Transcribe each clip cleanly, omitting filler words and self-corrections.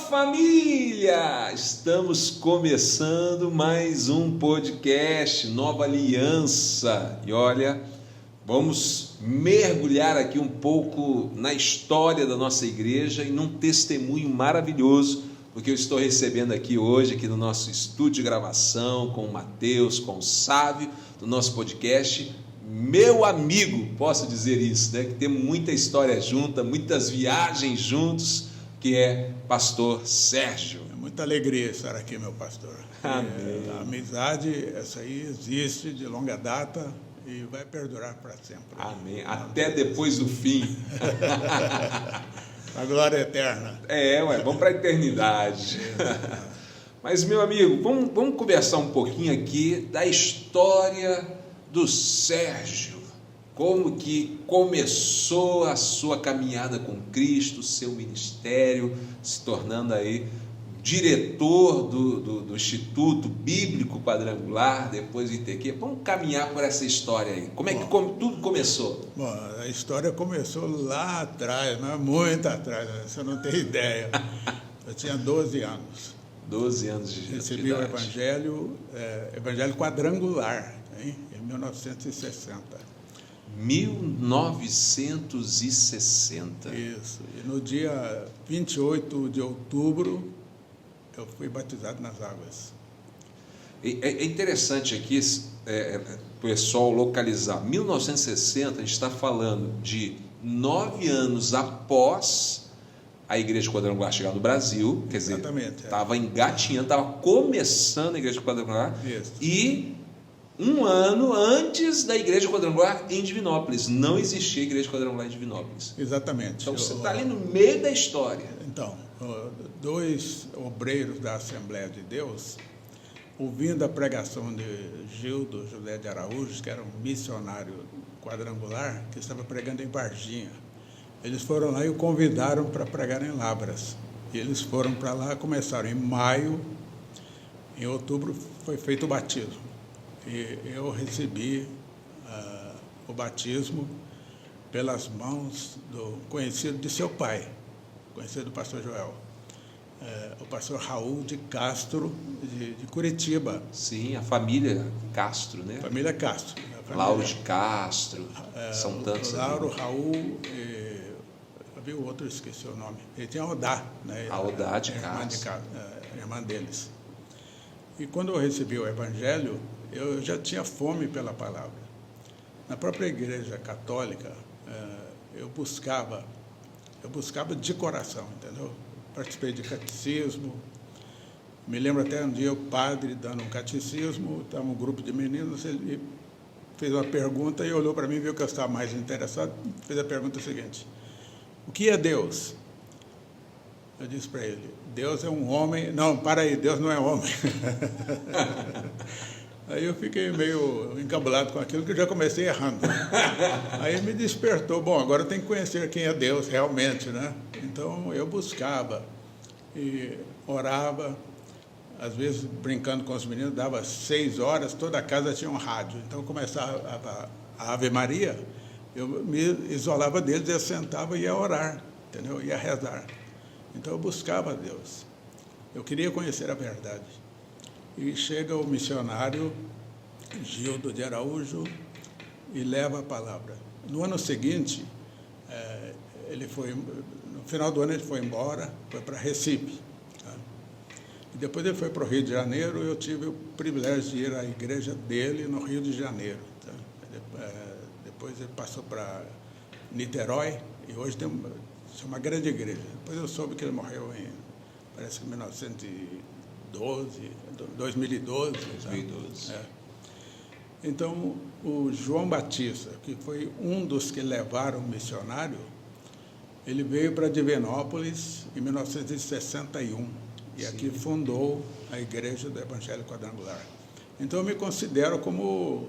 família! Estamos começando mais um podcast, Nova Aliança. E olha, vamos mergulhar aqui um pouco na história da nossa igreja e num testemunho maravilhoso, porque eu estou recebendo aqui hoje, aqui no nosso estúdio de gravação, com o Mateus, com o Sávio, do nosso podcast, meu amigo, posso dizer isso, né? Que temos muita história junta, muitas viagens juntos, que é pastor Sérgio. É muita alegria estar aqui, meu pastor. Amém. A amizade, essa aí existe de longa data e vai perdurar para sempre. Amém. Até depois do fim. A glória eterna. Vamos para a eternidade. Mas, meu amigo, vamos conversar um pouquinho aqui da história do Sérgio. Como que começou a sua caminhada com Cristo, seu ministério, se tornando aí diretor do Instituto Bíblico Quadrangular, depois do ITQ. Vamos caminhar por essa história aí. Como é que tudo começou? Bom, a história começou lá atrás, mas muito atrás, você não tem ideia. Eu tinha 12 anos. 12 anos de idade. Recebi o Evangelho Quadrangular, hein, em 1960. 1960. Isso. E no dia 28 de outubro, eu fui batizado nas águas. É interessante aqui, o pessoal localizar. 1960, a gente está falando de 9 anos após a Igreja Quadrangular chegar no Brasil. Quer dizer, estava engatinhando, estava começando a Igreja Quadrangular. Isso. E um ano antes da Igreja Quadrangular em Divinópolis. Não existia Igreja Quadrangular em Divinópolis. Exatamente. Então você está ali no meio da história. Então, dois obreiros da Assembleia de Deus, ouvindo a pregação de Gildo José de Araújo, que era um missionário quadrangular, que estava pregando em Varginha, eles foram lá e o convidaram para pregar em Lavras. E eles foram para lá, começaram em maio, em outubro foi feito o batismo. E eu recebi o batismo pelas mãos do conhecido de seu pai, conhecido do pastor Joel, o pastor Raul de Castro, de Curitiba. Sim, a família Castro, né? Família Castro. Lauro de Castro, são tantos. Lauro, Raul, havia o outro, esqueci o nome. Ele tinha a Odá, né? A Odá de Castro. Irmã deles. E quando eu recebi o Evangelho, eu já tinha fome pela palavra. Na própria igreja católica, eu buscava de coração, entendeu? Participei de catecismo. Me lembro até um dia o padre dando um catecismo, estava um grupo de meninos, ele fez uma pergunta e olhou para mim, viu que eu estava mais interessado, fez a pergunta seguinte: o que é Deus? Eu disse para ele: Deus é um homem. Não, para aí, Deus não é homem. Aí eu fiquei meio encabulado com aquilo, que eu já comecei errando. Aí me despertou: bom, agora eu tenho que conhecer quem é Deus realmente, né? Então eu buscava e orava, às vezes brincando com os meninos, dava 6 horas, toda a casa tinha um rádio. Então começava a Ave Maria, eu me isolava deles, eu sentava e ia orar, entendeu? Ia rezar. Então eu buscava a Deus, eu queria conhecer a verdade. E chega o missionário Gildo de Araújo e leva a palavra. No ano seguinte, no final do ano ele foi embora, foi para Recife. Tá? E depois ele foi para o Rio de Janeiro e eu tive o privilégio de ir à igreja dele no Rio de Janeiro. Tá? Depois ele passou para Niterói e hoje tem uma grande igreja. Depois eu soube que ele morreu parece que em 2012. Tá? Então, o João Batista, que foi um dos que levaram o missionário, ele veio para Divinópolis em 1961 e Sim. Aqui fundou a Igreja do Evangelho Quadrangular. Então, eu me considero como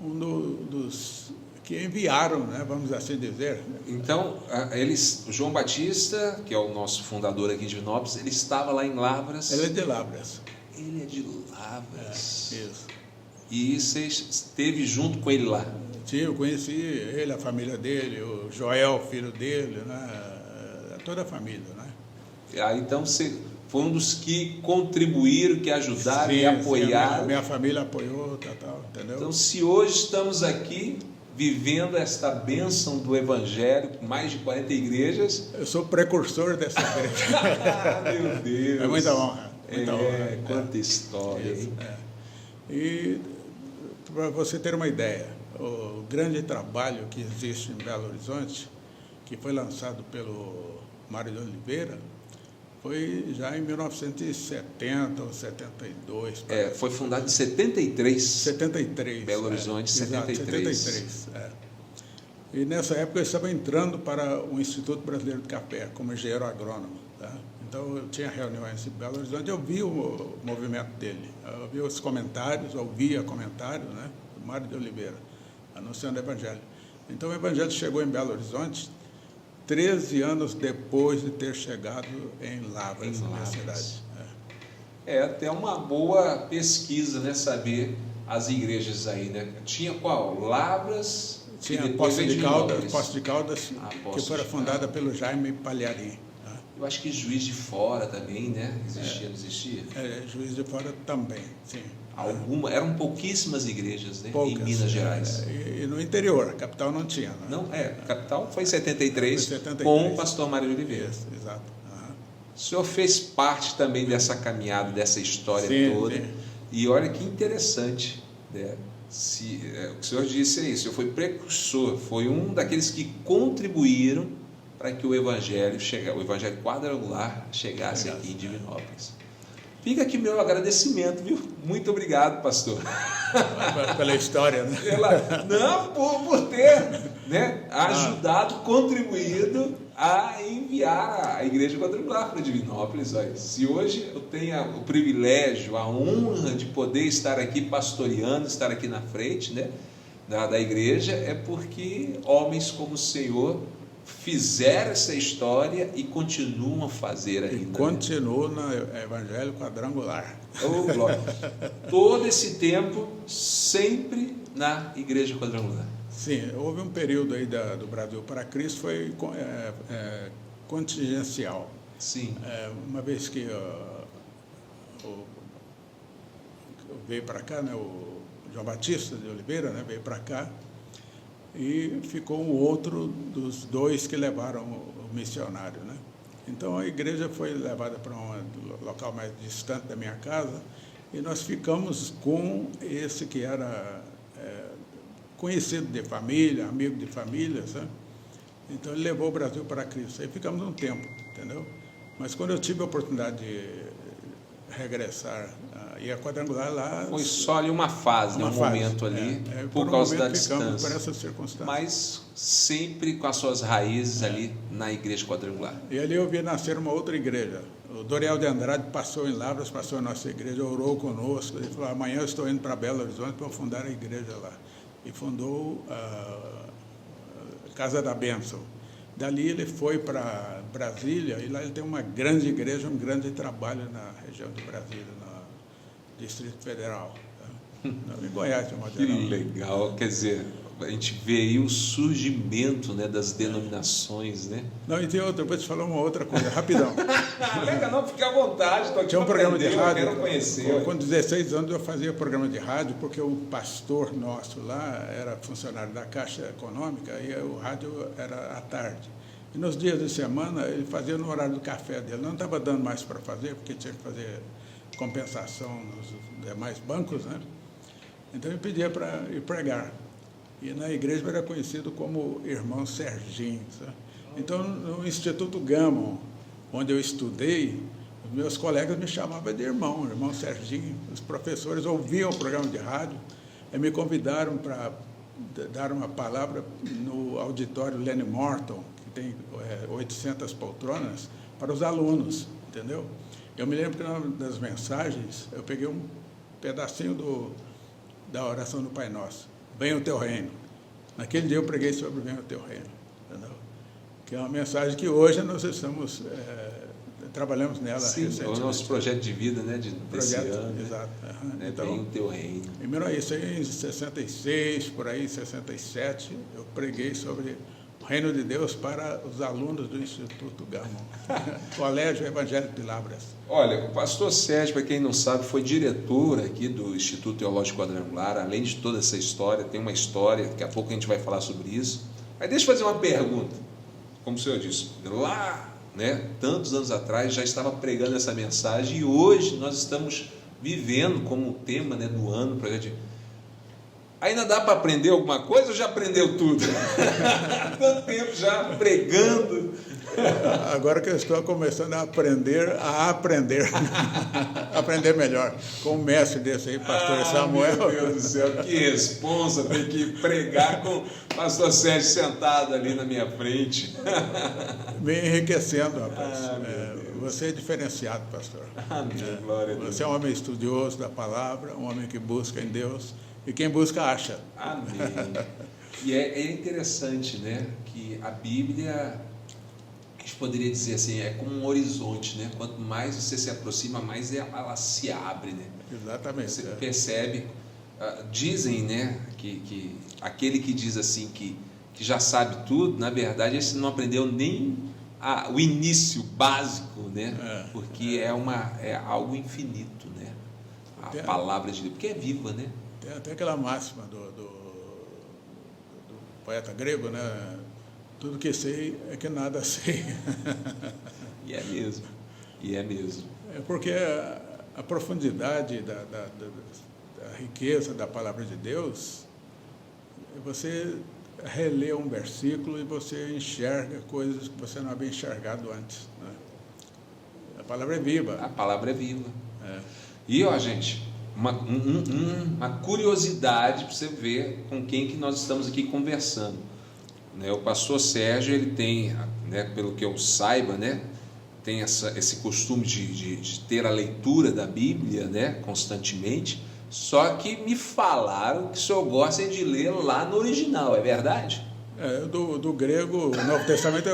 um dos que enviaram, né, vamos assim dizer. Então, o João Batista, que é o nosso fundador aqui de Divinópolis, ele estava lá em Lavras. Ele é de Lavras. Ele é de Lavras. Isso. E você esteve junto com ele lá? Sim, eu conheci ele, a família dele, o Joel, filho dele, né, toda a família, né? Então você foi um dos que contribuíram, que ajudaram e apoiaram. Minha família apoiou, entendeu? Então, se hoje estamos aqui vivendo esta bênção do Evangelho, com mais de 40 igrejas... Eu sou precursor dessa igreja. Meu Deus! É muita honra. Muita honra. Quanta história, hein? E, para você ter uma ideia, o grande trabalho que existe em Belo Horizonte, que foi lançado pelo Mário de Oliveira, foi já em 1970 ou 72. Foi fundado em 73. 73. Belo Horizonte, 73. Exato, 73, E nessa época eu estava entrando para o Instituto Brasileiro de Café, como engenheiro agrônomo. Tá? Então eu tinha reuniões em Belo Horizonte, eu via o movimento dele, eu via os comentários, ouvia comentários, né, do Mário de Oliveira, anunciando o Evangelho. Então o Evangelho chegou em Belo Horizonte 13 anos depois de ter chegado em Lavras, na minha cidade. Até uma boa pesquisa, né? Saber as igrejas aí, né? Tinha qual? Lavras? Tinha Poços de Caldas, que foi fundada pelo Jaime Palharim. Eu acho que Juiz de Fora também, né? Existia, não existia? Juiz de Fora também, sim. Eram pouquíssimas igrejas, né? Poucas, em Minas Gerais. E no interior, a capital não tinha. A capital foi em 73, com o pastor Mário de Oliveira. Isso, exato. O senhor fez parte também dessa caminhada, dessa história toda. Sim. E olha que interessante, né? O que o senhor disse é isso, o senhor foi precursor, foi um daqueles que contribuíram para que o Evangelho quadrangular chegasse aqui em Divinópolis. Fica aqui meu agradecimento, viu? Muito obrigado, pastor. Pela história, né? Por ter, né, ajudado, contribuído a enviar a Igreja Quadrangular para Divinópolis. Olha, se hoje eu tenho o privilégio, a honra de poder estar aqui pastoreando, estar aqui na frente, né, da igreja, é porque homens como o Senhor fizeram essa história e continuam a fazer ainda. E continuam no Evangelho Quadrangular. Oh, glória. Todo esse tempo, sempre na Igreja Quadrangular. Sim, houve um período aí do Brasil para Cristo, foi contingencial. Sim. Uma vez que veio para cá, né, o João Batista de Oliveira, né, veio para cá, e ficou um outro dos dois que levaram o missionário, né? Então a igreja foi levada para um local mais distante da minha casa e nós ficamos com esse que era conhecido de família, amigo de família, sabe? Então ele levou o Brasil para Cristo. Aí ficamos um tempo, entendeu? Mas quando eu tive a oportunidade de regressar e a Quadrangular lá... Foi só ali uma fase, um momento ali, por causa da distância. Por essa circunstância. Mas sempre com as suas raízes ali na Igreja Quadrangular. E ali eu vi nascer uma outra igreja. O Doriel de Andrade passou em Lavras, passou em nossa igreja, orou conosco. Ele falou, amanhã eu estou indo para Belo Horizonte para fundar a igreja lá. E fundou a Casa da Bênção. Dali ele foi para Brasília e lá ele tem uma grande igreja, um grande trabalho na região de Brasília, no Distrito Federal. Tá? Em Goiás, de uma Que legal, quer dizer, a gente vê aí o surgimento, né, das denominações, né? Não, e tem outra, vou te falar uma outra coisa, rapidão. Não, fique à vontade, estou aqui. Tinha um programa de rádio, quero conhecer. Com 16 anos eu fazia programa de rádio, porque o pastor nosso lá era funcionário da Caixa Econômica e o rádio era à tarde. E nos dias de semana ele fazia no horário do café dele. Não estava dando mais para fazer, porque tinha que fazer compensação nos demais bancos, né? Então eu pedia para ir pregar. E na igreja era conhecido como Irmão Serginho. Sabe? Então, no Instituto Gama, onde eu estudei, os meus colegas me chamavam de irmão Serginho. Os professores ouviam o programa de rádio e me convidaram para dar uma palavra no auditório Lenny Morton, que tem 800 poltronas, para os alunos, entendeu? Eu me lembro que uma das mensagens, eu peguei um pedacinho da oração do Pai Nosso. Venha o teu reino. Naquele dia eu preguei sobre venha o teu reino, entendeu? Que é uma mensagem que hoje nós estamos, trabalhamos nela. Sim, é o nosso projeto de vida, né, desse ano. Exato. Né? Então, venha o teu reino. Isso aí em 66, por aí, 67, eu preguei sobre o Reino de Deus para os alunos do Instituto Gamo, Colégio Evangélico de Lavras. Olha, o pastor Sérgio, para quem não sabe, foi diretor aqui do Instituto Teológico Quadrangular. Além de toda essa história, tem uma história, daqui a pouco a gente vai falar sobre isso. Mas deixa eu fazer uma pergunta. Como o senhor disse, lá, né, tantos anos atrás, já estava pregando essa mensagem, e hoje nós estamos vivendo como tema, né, do ano, projeto de... Ainda dá para aprender alguma coisa ou já aprendeu tudo? Tanto tempo já pregando. Agora que eu estou começando a aprender, aprender melhor, com o mestre desse aí, pastor Samuel. Meu Deus do céu, que responsa, tem que pregar com o pastor Sérgio sentado ali na minha frente. Me enriquecendo, rapaz. Você é diferenciado, pastor. Amém, glória a Deus. Você é um homem estudioso da palavra, um homem que busca em Deus, e quem busca acha. Amém. E é interessante, né, que a Bíblia, a gente poderia dizer assim, é como um horizonte, né? Quanto mais você se aproxima, mais ela se abre, né? Exatamente. Você percebe, dizem, né, que aquele que diz assim que já sabe tudo, na verdade esse não aprendeu nem o início básico, né? Porque é algo infinito, né? A palavra de Deus, porque é viva, né? Tem até aquela máxima do poeta grego, né? Tudo que sei é que nada sei. E é mesmo, e é mesmo. É porque a profundidade da riqueza da palavra de Deus, você relê um versículo e você enxerga coisas que você não havia enxergado antes, né? A palavra é viva. A palavra é viva. E, ó, gente, uma curiosidade para você ver com quem que nós estamos aqui conversando. O pastor Sérgio, ele tem, né, pelo que eu saiba, né, tem esse costume de ter a leitura da Bíblia, né, constantemente, só que me falaram que o senhor gosta de ler lá no original, é verdade? Do grego, o Novo Testamento,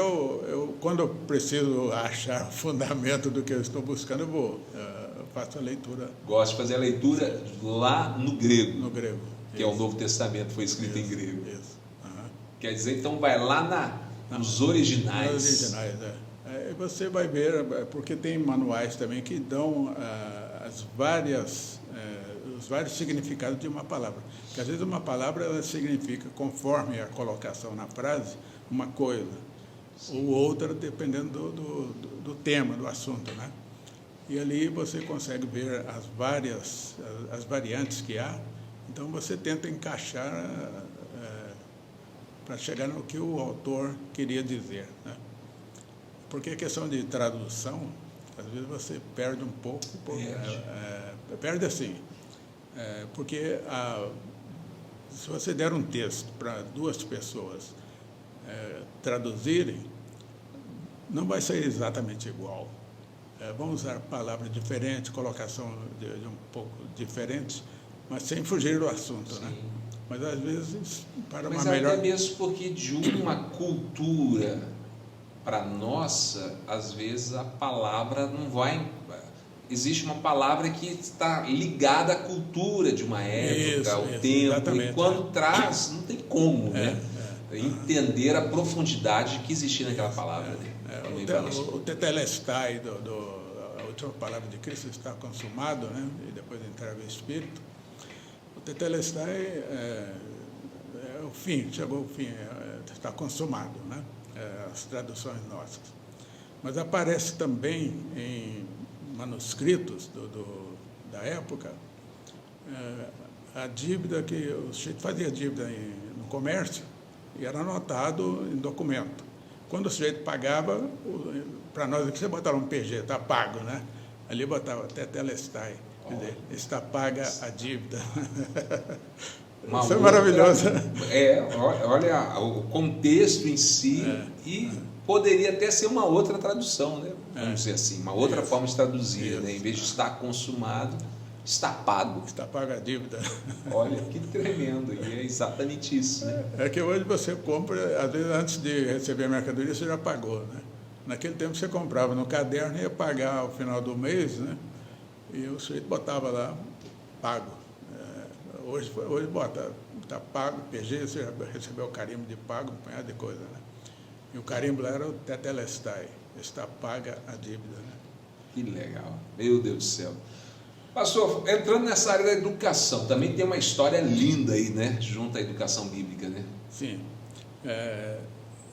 quando eu preciso achar o fundamento do que eu estou buscando, eu faço a leitura. Gosto de fazer a leitura lá no grego. No grego. Que isso. é o Novo Testamento, foi escrito em grego. Isso. Quer dizer, então vai lá nos originais. Nos originais, você vai ver, porque tem manuais também que dão os vários significados de uma palavra. Porque às vezes uma palavra ela significa, conforme a colocação na frase, uma coisa, ou outra, dependendo do tema, do assunto, né? E ali você consegue ver as variantes que há. Então você tenta encaixar para chegar no que o autor queria dizer, né? Porque a questão de tradução, às vezes você perde um pouco, perde assim, porque se você der um texto para duas pessoas traduzirem, não vai ser exatamente igual. Vão usar palavras diferentes, colocação de um pouco diferentes, mas sem fugir do assunto, né? Mas às vezes, para uma melhor... Mas até mesmo porque de uma cultura para nossa, às vezes a palavra não vai... Existe uma palavra que está ligada à cultura de uma época, ao tempo, e quando traz, não tem como, né? Entender a profundidade que existia naquela palavra. Né? O tetelestai, a última palavra de Cristo, está consumado, né? E depois entrega o Espírito. O tetelestai é o fim, chegou o fim, está consumado, né? As traduções nossas. Mas aparece também em manuscritos da época a dívida que o sujeito fazia dívida no comércio e era anotado em documento. Quando o sujeito pagava, para nós aqui você botava um PG, está pago, né? Ali botava tetelestai. Quer dizer, está paga a dívida. Isso é maravilhoso. Olha o contexto em si, e poderia até ser uma outra tradução, né? Vamos dizer assim, uma outra forma de traduzir, né? Em vez de estar consumado, está pago. Está paga a dívida. Olha que tremendo, e é exatamente isso, né? É que hoje você compra, às vezes antes de receber a mercadoria você já pagou, né? Naquele tempo você comprava no caderno e ia pagar ao final do mês, né? E o sujeito botava lá, pago. Hoje bota, está pago, PG, você já recebeu o carimbo de pago, um punhado de coisa, né? E o carimbo lá era o Tetelestai, está paga a dívida. Né? Que legal, meu Deus do céu. Pastor, entrando nessa área da educação, também tem uma história linda aí, né? Junto à educação bíblica, né? Sim.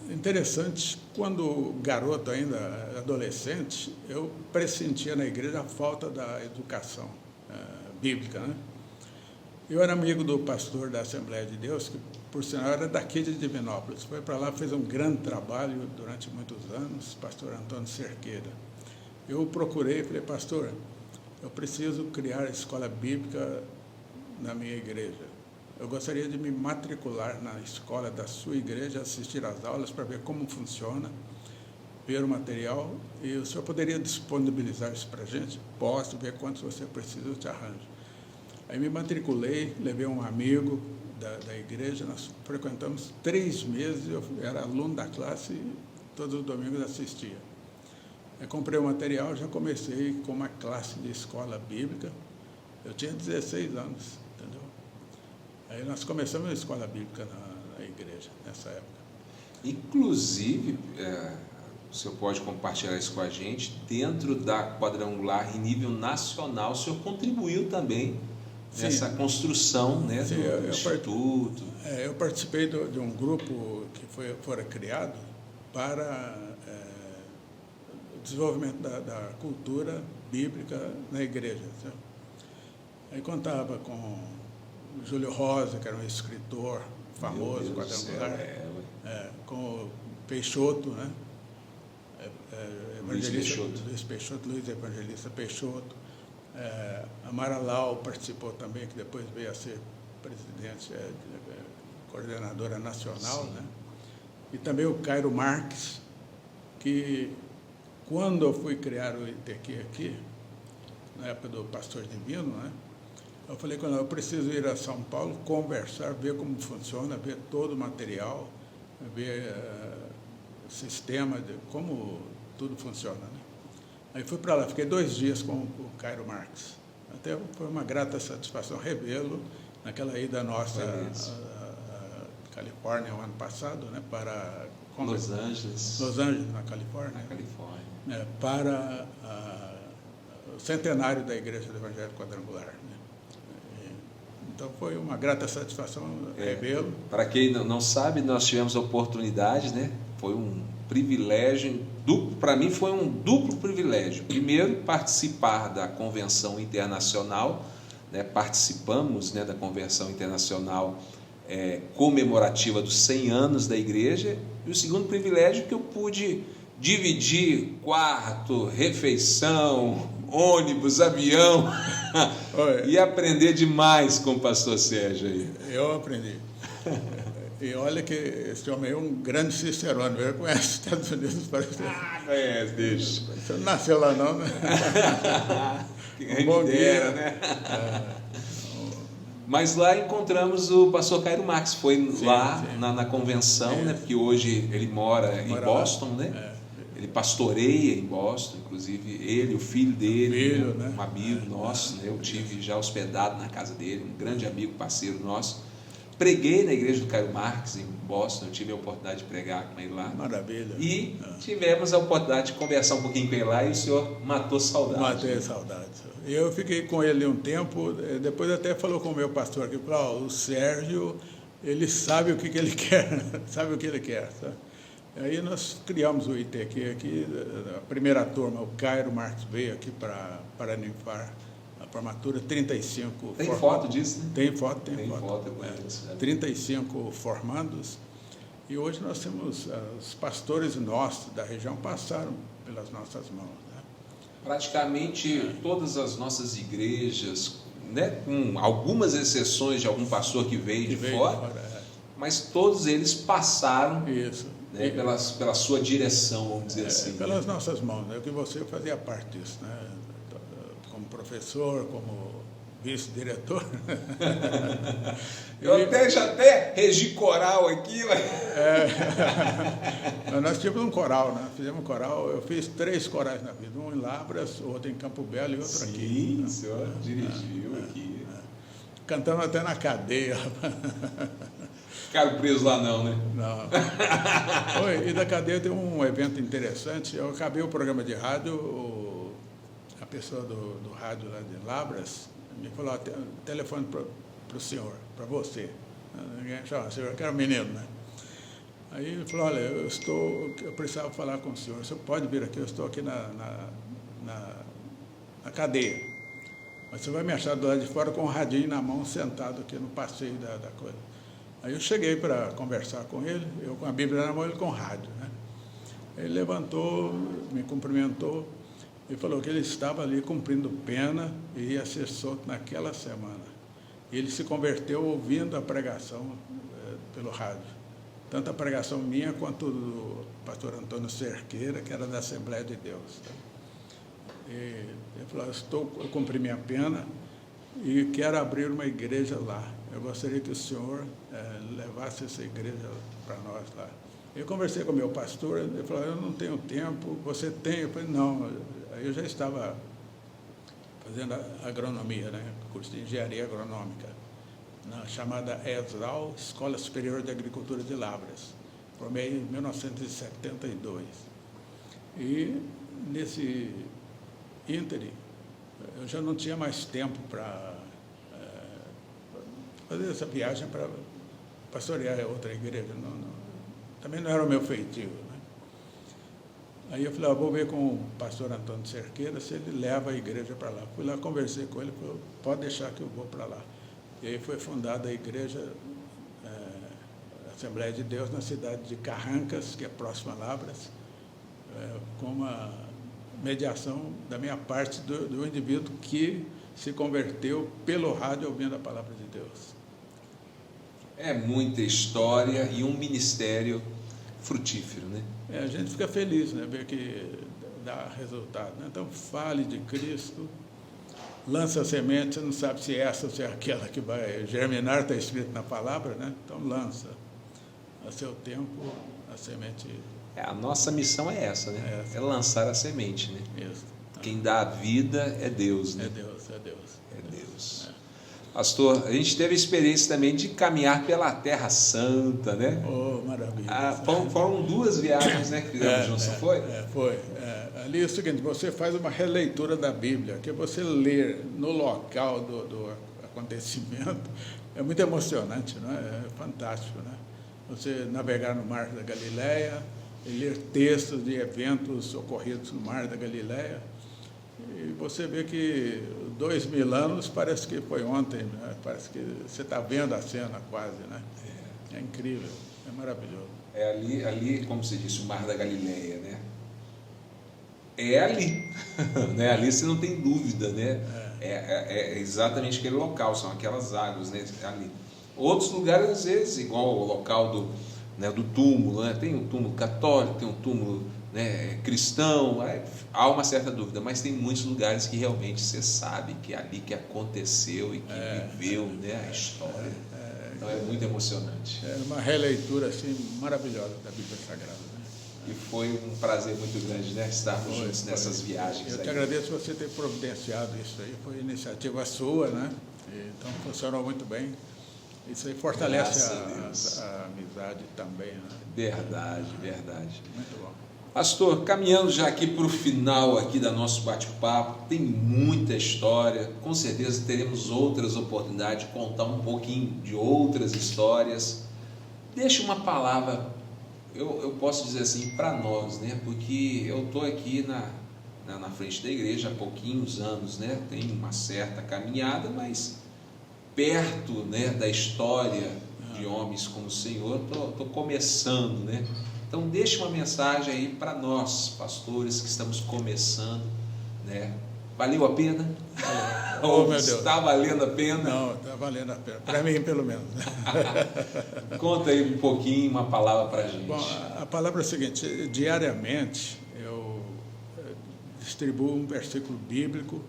Interessante, quando garoto ainda, adolescente, eu pressentia na igreja a falta da educação bíblica, né? Eu era amigo do pastor da Assembleia de Deus, que por sinal era daqui de Divinópolis, foi para lá, fez um grande trabalho durante muitos anos, pastor Antônio Cerqueira. Eu o procurei e falei, pastor, eu preciso criar a escola bíblica na minha igreja. Eu gostaria de me matricular na escola da sua igreja, assistir às aulas para ver como funciona, ver o material, e o senhor poderia disponibilizar isso para a gente? Posso, ver quantos você precisa, eu te arranjo. Aí me matriculei, levei um amigo da igreja, nós frequentamos 3 meses, eu era aluno da classe e todos os domingos assistia. Eu comprei o material, já comecei com uma classe de escola bíblica, eu tinha 16 anos, entendeu? Aí nós começamos a escola bíblica na igreja, nessa época. Inclusive, o senhor pode compartilhar isso com a gente, dentro da quadrangular em nível nacional, o senhor contribuiu também nessa construção, né, do instituto. Eu participei de um grupo que fora criado para o desenvolvimento da cultura bíblica na igreja. Sabe? Aí contava com Júlio Rosa, que era um escritor famoso, quadrangular, com o Peixoto, né? Luiz Evangelista Peixoto. Amaralau participou também, que depois veio a ser presidente, coordenadora nacional, né? E também o Cairo Marques, que quando eu fui criar o ITQ aqui, na época do Pastor Divino, né? Eu falei com ela, eu preciso ir a São Paulo, conversar, ver como funciona, ver todo o material, ver o sistema, como tudo funciona, né? Aí fui para lá, fiquei 2 dias com o Cairo Marques. Até foi uma grata satisfação revê-lo naquela ida nossa à Califórnia o ano passado, né, para Los Angeles, na Califórnia, para o centenário da Igreja do Evangelho Quadrangular. Né? Então foi uma grata satisfação revê-lo. Para quem não sabe, nós tivemos a oportunidade, né? Foi um privilégio duplo, para mim foi um duplo privilégio. Primeiro, participar da convenção internacional, né? Participamos, né, da convenção internacional comemorativa dos 100 anos da igreja, e o segundo privilégio que eu pude dividir quarto, refeição, ônibus, avião e aprender demais com o pastor Sérgio aí. Eu aprendi. E olha que esse homem é um grande cicerone, ele conhece os Estados Unidos. Conhece, deixa. Você não nasceu lá não, né? Quem dera, né? Mas lá encontramos o pastor Cairo Marques, foi lá na convenção, né? Porque hoje ele mora em Boston, né? Ele pastoreia em Boston, inclusive ele, o filho dele, né? Um amigo nosso, né? Eu tive já hospedado na casa dele, um grande amigo, parceiro nosso. Preguei na igreja do Cairo Marques, em Boston, eu tive a oportunidade de pregar com ele lá. Maravilha. E tivemos a oportunidade de conversar um pouquinho com ele lá, e o senhor matou saudade. Matei saudade. Eu fiquei com ele um tempo, depois até falou com o meu pastor aqui, falou, o Sérgio, ele sabe o que ele quer, sabe o que ele quer. Sabe? Aí nós criamos o ITQ aqui, a primeira turma, o Cairo Marques veio aqui para animar a formatura, 35... Tem foto disso, né? Tem foto. Tem foto, eu conheço. 35 formandos, e hoje nós temos, os pastores nossos da região passaram pelas nossas mãos. Né? Praticamente todas as nossas igrejas, né, com algumas exceções de algum pastor que veio de fora, mas todos eles passaram... Isso. Né, pela sua direção, vamos dizer assim. Pelas nossas mãos, né? Que você fazia parte disso, né? Como professor, como vice-diretor. Eu até regi coral aqui. Nós tivemos um coral, né? Fizemos um coral, eu fiz 3 corais na vida, um em Labras, outro em Campo Belo e outro aqui. Sim, o senhor dirigiu aqui. Cantamos até na cadeia. Ficaram presos lá não, né? Não. Oi, e da cadeia tem um evento interessante. Eu acabei o programa de rádio, a pessoa do rádio lá de Lavras me falou, ó, telefone para o senhor, para você. Ninguém chama, senhor, que era um menino, né? Aí ele falou, olha, eu precisava falar com o senhor pode vir aqui, eu estou aqui na cadeia. Mas você vai me achar do lado de fora com um radinho na mão, sentado aqui no passeio da coisa. Aí eu cheguei para conversar com ele, eu com a Bíblia na mão, ele com o rádio, né? Ele levantou, me cumprimentou e falou que ele estava ali cumprindo pena e ia ser solto naquela semana. E ele se converteu ouvindo a pregação pelo rádio. Tanto a pregação minha quanto do pastor Antônio Cerqueira, que era da Assembleia de Deus. Tá? E ele falou, eu cumpri minha pena e quero abrir uma igreja lá. Eu gostaria que o senhor levasse essa igreja para nós lá. Eu conversei com o meu pastor, ele falou, eu não tenho tempo, você tem? Eu falei, não, eu já estava fazendo agronomia, né? Curso de engenharia agronômica, na chamada ESAL, Escola Superior de Agricultura de Lavras. Formei em 1972. E nesse ínterim, eu já não tinha mais tempo para fazer essa viagem para pastorear outra igreja. Também não era o meu feitio, né? Aí eu falei, vou ver com o pastor Antônio Cerqueira se ele leva a igreja para lá. Fui lá, conversei com ele, falou, pode deixar que eu vou para lá. E aí foi fundada a igreja Assembleia de Deus na cidade de Carrancas, que é próxima a Lavras, com uma mediação da minha parte do indivíduo que se converteu pelo rádio ouvindo a palavra de Deus. É muita história e um ministério frutífero, né? A gente fica feliz, né, ver que dá resultado, né? Então, fale de Cristo, lança a semente, você não sabe se é essa ou se é aquela que vai germinar, está escrito na palavra, né? Então, lança. A seu tempo, a semente... A nossa missão é essa, né? É lançar a semente, né? Isso. Quem dá a vida é Deus, né? É Deus. É Deus. Pastor, a gente teve a experiência também de caminhar pela Terra Santa, né? Oh, maravilha. Foram 2 viagens, né, que fizemos juntos, não foi? Foi. Ali é o seguinte, você faz uma releitura da Bíblia, que você ler no local do acontecimento, é muito emocionante, não é? É fantástico, né? Você navegar no Mar da Galileia e ler textos de eventos ocorridos no Mar da Galileia, e você vê que 2000 anos parece que foi ontem, né? Parece que você está vendo a cena quase, né? É incrível, é maravilhoso. É ali, como você disse, o Mar da Galileia, né? É ali, né? Ali você não tem dúvida, né? É exatamente aquele local, são aquelas águas, né? Ali. Outros lugares, às vezes, igual o local do túmulo, né? Tem um túmulo católico, tem um túmulo, né, cristão, há uma certa dúvida, mas tem muitos lugares que realmente você sabe que é ali que aconteceu e que viveu, né, a história. Então é muito emocionante. É uma releitura assim, maravilhosa da Bíblia Sagrada. Né? E foi um prazer muito grande, né, estarmos juntos nessas viagens. Eu te agradeço você ter providenciado isso aí, foi iniciativa sua, né? Então funcionou muito bem. Isso aí fortalece a amizade também, né? Verdade. Muito bom. Pastor, caminhando já aqui para o final aqui da nosso bate-papo, tem muita história, com certeza teremos outras oportunidades de contar um pouquinho de outras histórias. Deixa uma palavra, eu posso dizer assim, para nós, né? Porque eu estou aqui na frente da igreja há pouquinhos anos, né? Tem uma certa caminhada, mas perto, né, da história de homens como o Senhor, estou começando, né? Então, deixe uma mensagem aí para nós, pastores, que estamos começando, né? Valeu a pena? Oh, meu Deus. Está valendo a pena? Não, está valendo a pena. Para mim, pelo menos. Conta aí um pouquinho, uma palavra para a gente. Bom, a palavra é a seguinte, diariamente eu distribuo um versículo bíblico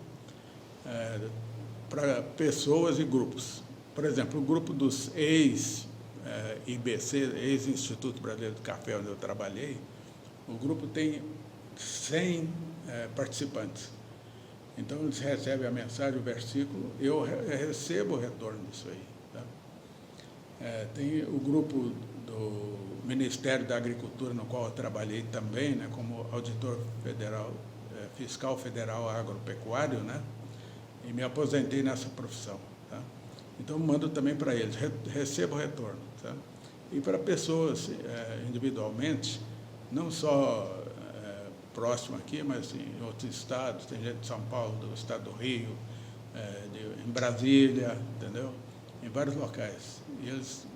para pessoas e grupos. Por exemplo, o grupo dos IBC, ex-Instituto Brasileiro do Café, onde eu trabalhei, o grupo tem 100 participantes. Então, eles recebem a mensagem, o versículo, eu recebo o retorno disso aí. Tá? Tem o grupo do Ministério da Agricultura, no qual eu trabalhei também, né, como auditor federal, fiscal federal agropecuário, né, e me aposentei nessa profissão. Tá? Então, mando também para eles, recebo retorno. Tá? E para pessoas individualmente, não só próximo aqui, mas em outros estados, tem gente de São Paulo, do estado do Rio, em Brasília, entendeu? Em vários locais. E eles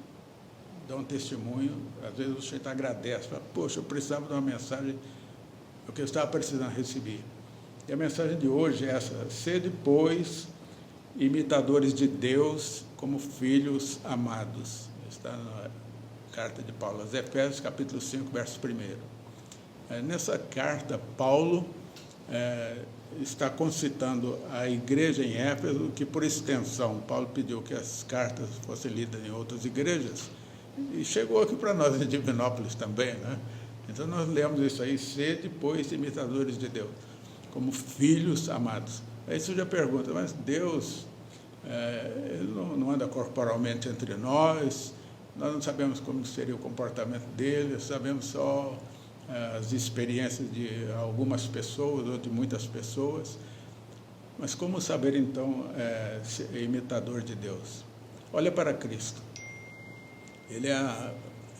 dão testemunho, às vezes o sujeito agradece, fala, poxa, eu precisava de uma mensagem, o que eu estava precisando receber. E a mensagem de hoje é essa: sede, pois, imitadores de Deus como filhos amados. Está na carta de Paulo aos Efésios, capítulo 5, verso 1. Nessa carta, Paulo está concitando a igreja em Éfeso, que por extensão, Paulo pediu que as cartas fossem lidas em outras igrejas, e chegou aqui para nós em Divinópolis também, né? Então nós lemos isso aí: sede, pois, imitadores de Deus, como filhos amados. Aí você já pergunta, mas Deus ele não anda corporalmente entre nós não sabemos como seria o comportamento dele, sabemos só as experiências de algumas pessoas ou de muitas pessoas. Mas como saber, então, ser imitador de Deus? Olha para Cristo. Ele é a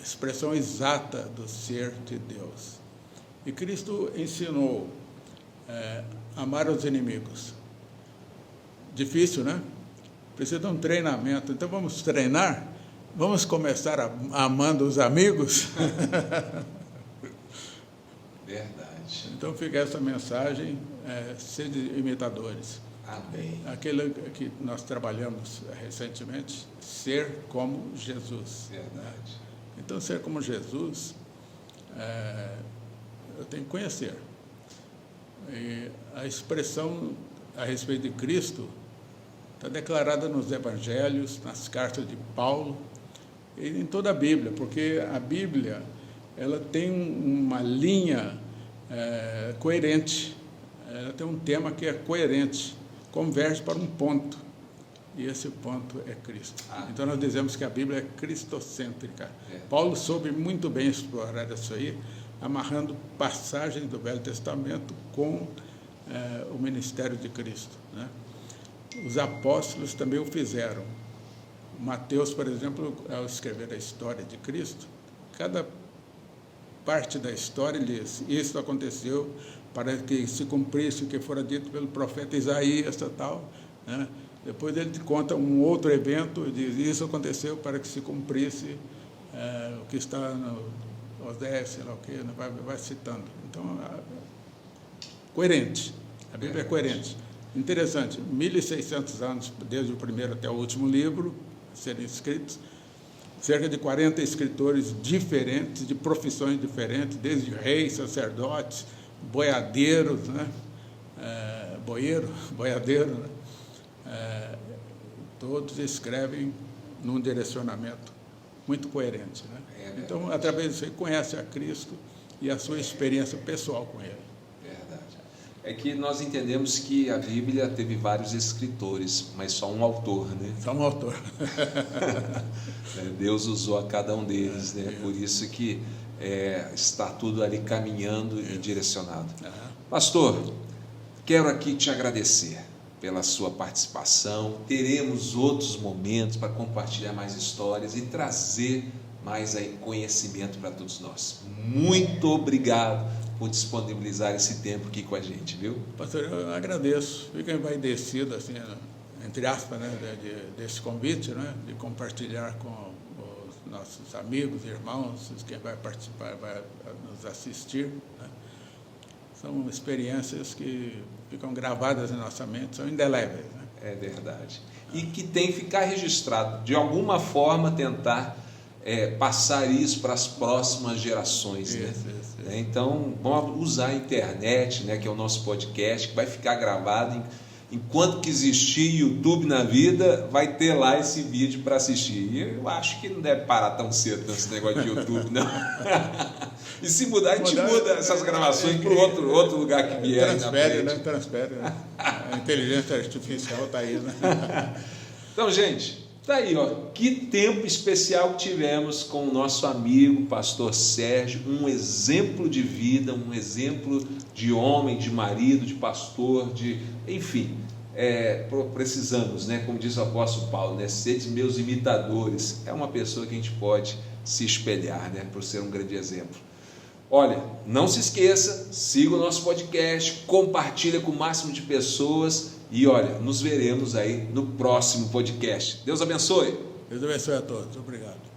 expressão exata do ser de Deus. E Cristo ensinou amar os inimigos. Difícil, né? Precisa de um treinamento. Então, vamos treinar? Vamos começar amando os amigos? Verdade. Então fica essa mensagem, sede imitadores. Amém. Aquele que nós trabalhamos recentemente, ser como Jesus. Verdade. Então, ser como Jesus, eu tenho que conhecer. E a expressão a respeito de Cristo está declarada nos evangelhos, nas cartas de Paulo, e em toda a Bíblia, porque a Bíblia ela tem uma linha coerente, ela tem um tema que é coerente, converge para um ponto, e esse ponto é Cristo. Então nós dizemos que a Bíblia é cristocêntrica. Paulo soube muito bem explorar isso aí, amarrando passagens do Velho Testamento com o ministério de Cristo, né? Os apóstolos também o fizeram. Mateus, por exemplo, ao escrever a história de Cristo, cada parte da história ele diz: isso aconteceu para que se cumprisse o que fora dito pelo profeta Isaías, tal, né? Depois ele conta um outro evento e diz: isso aconteceu para que se cumprisse o que está no Osés, sei lá o que, vai citando. Então, coerente. A Bíblia é coerente. Interessante, 1.600 anos, desde o primeiro até o último livro, serem escritos, cerca de 40 escritores diferentes, de profissões diferentes, desde reis, sacerdotes, boiadeiros, né? Boiadeiro, né? Todos escrevem num direcionamento muito coerente, né? Então, através disso, você conhece a Cristo e a sua experiência pessoal com Ele. É que nós entendemos que a Bíblia teve vários escritores, mas só um autor, né? Só um autor. Deus usou a cada um deles, né? Por isso que está tudo ali caminhando e direcionado. Pastor, quero aqui te agradecer pela sua participação. Teremos outros momentos para compartilhar mais histórias e trazer mais aí conhecimento para todos nós. Muito obrigado por disponibilizar esse tempo aqui com a gente, viu? Pastor, eu agradeço. Fico envaidecido, assim, entre aspas, né, desse convite, né, de compartilhar com os nossos amigos, irmãos, quem vai participar, vai nos assistir, né? São experiências que ficam gravadas em nossa mente, são indeléveis, né? É verdade. E que tem que ficar registrado, de alguma forma tentar passar isso para as próximas gerações, né? Isso. Então, vamos usar a internet, né, que é o nosso podcast, que vai ficar gravado. Enquanto que existir YouTube na vida, vai ter lá esse vídeo para assistir. E eu acho que não deve parar tão cedo nesse negócio de YouTube, não. E se mudar, a gente muda essas gravações para outro lugar que vier. Transfere, né? A inteligência artificial está aí, né? Então, gente, Tá aí, ó, que tempo especial que tivemos com o nosso amigo pastor Sérgio, um exemplo de vida, um exemplo de homem, de marido, de pastor, enfim, precisamos, né, como diz o apóstolo Paulo, né, sede meus imitadores. É uma pessoa que a gente pode se espelhar, né, por ser um grande exemplo. Olha, não se esqueça, siga o nosso podcast, compartilha com o máximo de pessoas e olha, nos veremos aí no próximo podcast. Deus abençoe. Deus abençoe a todos. Obrigado.